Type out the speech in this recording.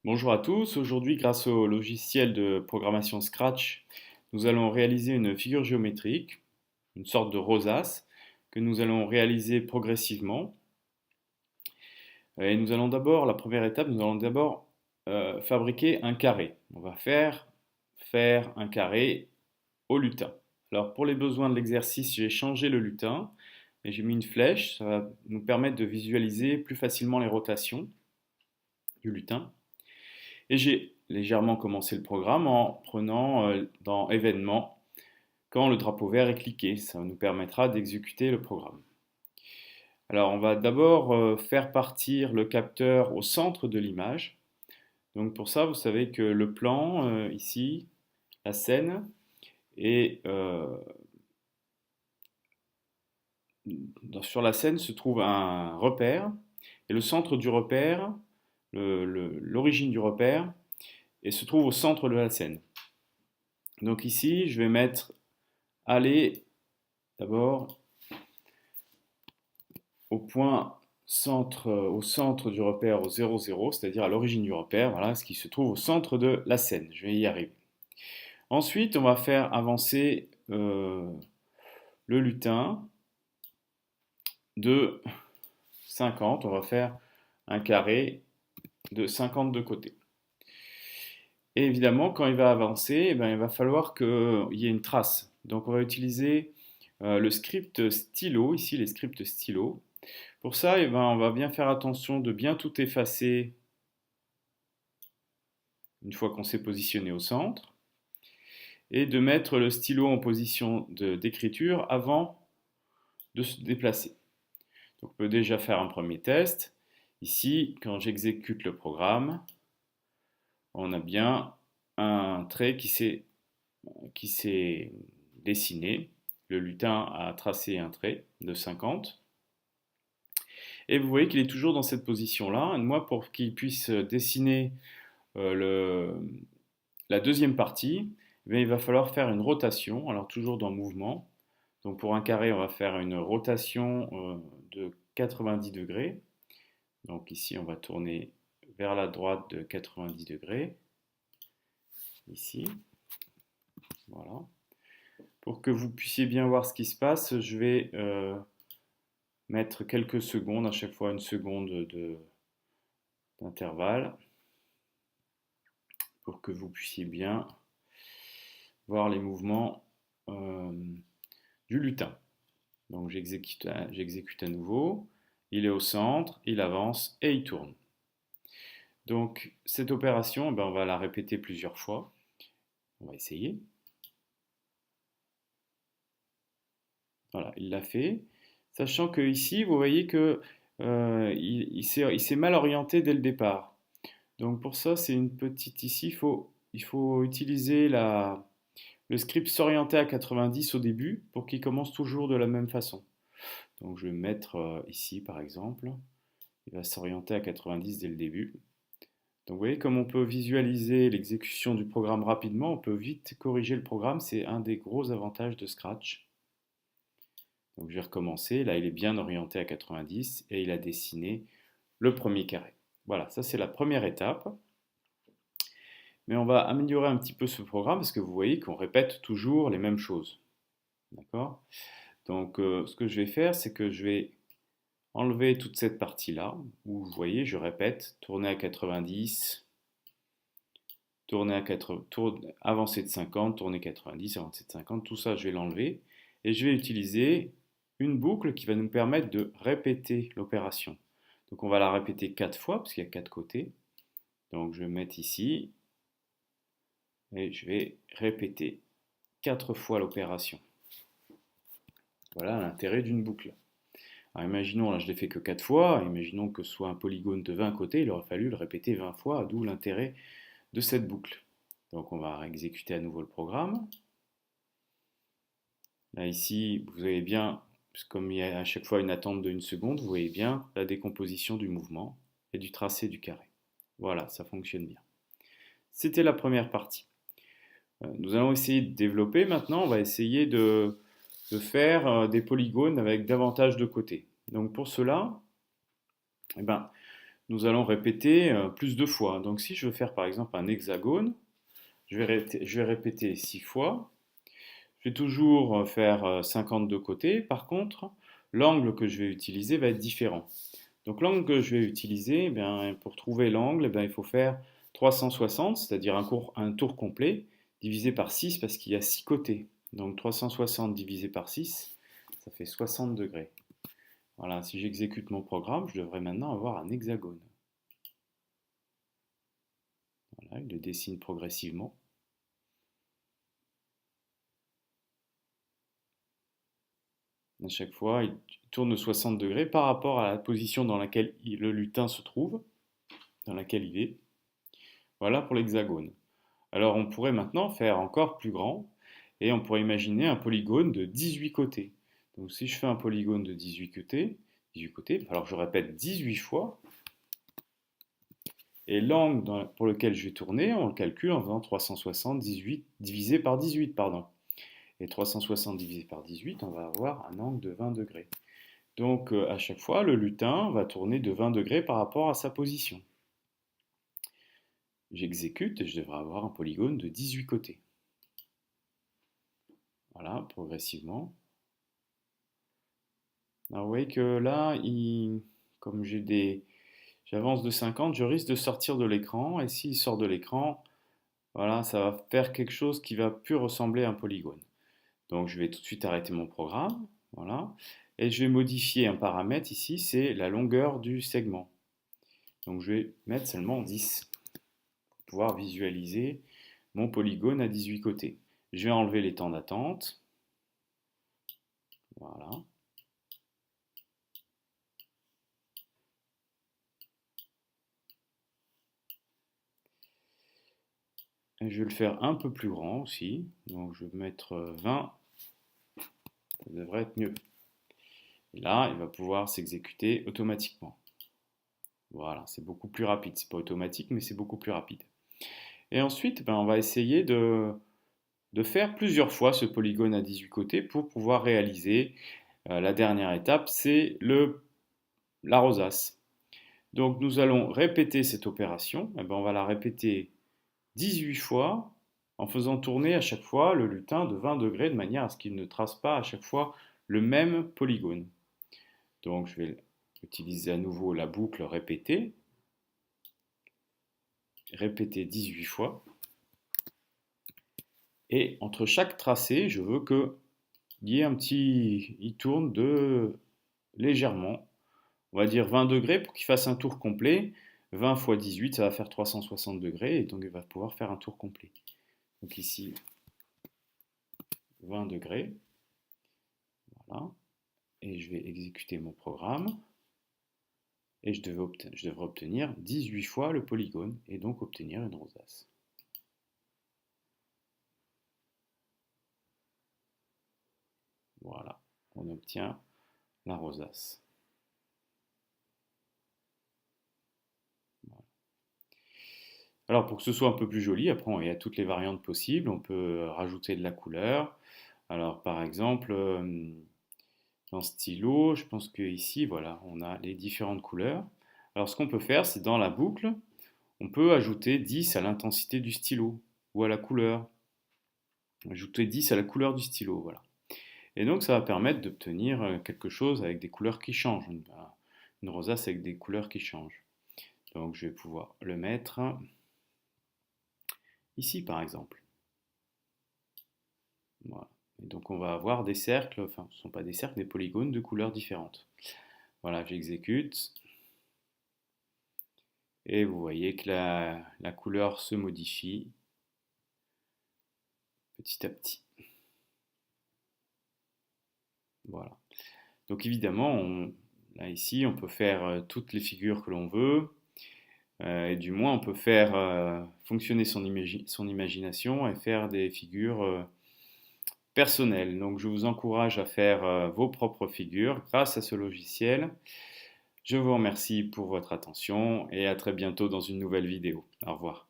Bonjour à tous, aujourd'hui grâce au logiciel de programmation Scratch, nous allons réaliser une figure géométrique, une sorte de rosace, que nous allons réaliser progressivement. Et nous allons d'abord, la première étape, nous allons d'abord fabriquer un carré. On va faire un carré au lutin. Alors pour les besoins de l'exercice, j'ai changé le lutin et j'ai mis une flèche, ça va nous permettre de visualiser plus facilement les rotations du lutin. Et j'ai légèrement commencé le programme en prenant dans événements quand le drapeau vert est cliqué. Ça nous permettra d'exécuter le programme. Alors on va d'abord faire partir le capteur au centre de l'image. Donc pour ça, vous savez que le plan, ici, la scène, et sur la scène se trouve un repère. Et le centre du repère, l'origine du repère, et se trouve au centre de la scène. Donc ici, je vais mettre aller d'abord au centre du repère au 0, 0, c'est-à-dire à l'origine du repère, voilà, ce qui se trouve au centre de la scène. Je vais y arriver. Ensuite, on va faire avancer le lutin de 50. On va faire un carré de 50 de côté. Et évidemment, quand il va avancer, eh bien, il va falloir qu'il y ait une trace. Donc on va utiliser le script stylo, ici les scripts stylo. Pour ça, eh ben, on va bien faire attention de bien tout effacer une fois qu'on s'est positionné au centre et de mettre le stylo en position d'écriture avant de se déplacer. Donc, on peut déjà faire un premier test. Ici, quand j'exécute le programme, on a bien un trait qui s'est dessiné. Le lutin a tracé un trait de 50. Et vous voyez qu'il est toujours dans cette position-là. Moi, pour qu'il puisse dessiner la deuxième partie, eh il va falloir faire une rotation, alors toujours dans mouvement. Donc pour un carré, on va faire une rotation de 90 degrés. Donc ici, on va tourner vers la droite de 90 degrés. Ici, voilà. Pour que vous puissiez bien voir ce qui se passe, je vais mettre quelques secondes, à chaque fois une seconde d'intervalle, pour que vous puissiez bien voir les mouvements du lutin. Donc j'exécute à nouveau, il est au centre, il avance et il tourne. Donc cette opération, on va la répéter plusieurs fois. On va essayer. Voilà, il l'a fait. Sachant que ici, vous voyez que il s'est mal orienté dès le départ. Donc pour ça, c'est une petite ici, il faut utiliser le script s'orienter à 90 au début pour qu'il commence toujours de la même façon. Donc je vais mettre ici par exemple, il va s'orienter à 90 dès le début. Donc vous voyez comme on peut visualiser l'exécution du programme rapidement, on peut vite corriger le programme, c'est un des gros avantages de Scratch. Donc je vais recommencer, là il est bien orienté à 90 et il a dessiné le premier carré. Voilà, ça c'est la première étape. Mais on va améliorer un petit peu ce programme parce que vous voyez qu'on répète toujours les mêmes choses. D'accord? Donc ce que je vais faire, c'est que je vais enlever toute cette partie-là, où vous voyez, je répète, tourner à 90, tourner à 80, avancer de 50, tourner 90, avancer de 50, tout ça je vais l'enlever, et je vais utiliser une boucle qui va nous permettre de répéter l'opération. Donc on va la répéter 4 fois, parce qu'il y a 4 côtés. Donc je vais mettre ici, et je vais répéter 4 fois l'opération. Voilà l'intérêt d'une boucle. Alors imaginons, là je l'ai fait que 4 fois, imaginons que ce soit un polygone de 20 côtés, il aurait fallu le répéter 20 fois, d'où l'intérêt de cette boucle. Donc on va exécuter à nouveau le programme. Là ici, vous voyez bien, comme il y a à chaque fois une attente de 1 seconde, vous voyez bien la décomposition du mouvement et du tracé du carré. Voilà, ça fonctionne bien. C'était la première partie. Nous allons essayer de développer maintenant, on va essayer de faire des polygones avec davantage de côtés. Donc pour cela, eh ben, nous allons répéter plus de fois. Donc si je veux faire par exemple un hexagone, je vais répéter 6 fois. Je vais toujours faire 52 côtés. Par contre, l'angle que je vais utiliser va être différent. Donc l'angle que je vais utiliser, eh bien, pour trouver l'angle, eh bien, il faut faire 360, c'est-à-dire un tour complet, divisé par 6 parce qu'il y a 6 côtés. Donc 360 divisé par 6, ça fait 60 degrés. Voilà, si j'exécute mon programme, je devrais maintenant avoir un hexagone. Voilà, il le dessine progressivement. À chaque fois, il tourne 60 degrés par rapport à la position dans laquelle le lutin se trouve, dans laquelle il est. Voilà pour l'hexagone. Alors on pourrait maintenant faire encore plus grand et on pourrait imaginer un polygone de 18 côtés. Donc si je fais un polygone de 18 côtés, alors je répète 18 fois, et l'angle pour lequel je vais tourner, on le calcule en faisant 360 divisé par 18, pardon. Et 360 divisé par 18, on va avoir un angle de 20 degrés. Donc à chaque fois, le lutin va tourner de 20 degrés par rapport à sa position. J'exécute et je devrais avoir un polygone de 18 côtés. Voilà, progressivement. Alors vous voyez que là, comme j'avance de 50, je risque de sortir de l'écran. Et s'il sort de l'écran, voilà, ça va faire quelque chose qui va plus ressembler à un polygone. Donc je vais tout de suite arrêter mon programme. Voilà. Et je vais modifier un paramètre ici, c'est la longueur du segment. Donc je vais mettre seulement 10 pour pouvoir visualiser mon polygone à 18 côtés. Je vais enlever les temps d'attente. Voilà. Et je vais le faire un peu plus grand aussi. Donc je vais mettre 20. Ça devrait être mieux. Et là, il va pouvoir s'exécuter automatiquement. Voilà, c'est beaucoup plus rapide. C'est pas automatique, mais c'est beaucoup plus rapide. Et ensuite, on va essayer de faire plusieurs fois ce polygone à 18 côtés pour pouvoir réaliser la dernière étape, c'est la rosace. Donc nous allons répéter cette opération. On va la répéter 18 fois en faisant tourner à chaque fois le lutin de 20 degrés de manière à ce qu'il ne trace pas à chaque fois le même polygone. Donc je vais utiliser à nouveau la boucle répéter. Répéter 18 fois. Et entre chaque tracé, je veux qu'il y ait il tourne légèrement, on va dire 20 degrés pour qu'il fasse un tour complet. 20 fois 18, ça va faire 360 degrés, et donc il va pouvoir faire un tour complet. Donc ici, 20 degrés. Voilà. Et je vais exécuter mon programme. Et je devrais obtenir 18 fois le polygone, et donc obtenir une rosace. Voilà, on obtient la rosace. Voilà. Alors pour que ce soit un peu plus joli, après il y a toutes les variantes possibles, on peut rajouter de la couleur. Alors par exemple, dans stylo, je pense que ici, voilà, on a les différentes couleurs. Alors ce qu'on peut faire, c'est dans la boucle, on peut ajouter 10 à l'intensité du stylo, ou à la couleur. Ajouter 10 à la couleur du stylo, voilà. Et donc ça va permettre d'obtenir quelque chose avec des couleurs qui changent, une rosace avec des couleurs qui changent. Donc je vais pouvoir le mettre ici par exemple. Voilà. Et donc on va avoir des cercles, enfin ce ne sont pas des cercles, des polygones de couleurs différentes. Voilà, j'exécute. Et vous voyez que la couleur se modifie petit à petit. Voilà. Donc évidemment, là ici, on peut faire toutes les figures que l'on veut. Et du moins, on peut faire fonctionner son imagination et faire des figures personnelles. Donc je vous encourage à faire vos propres figures grâce à ce logiciel. Je vous remercie pour votre attention et à très bientôt dans une nouvelle vidéo. Au revoir.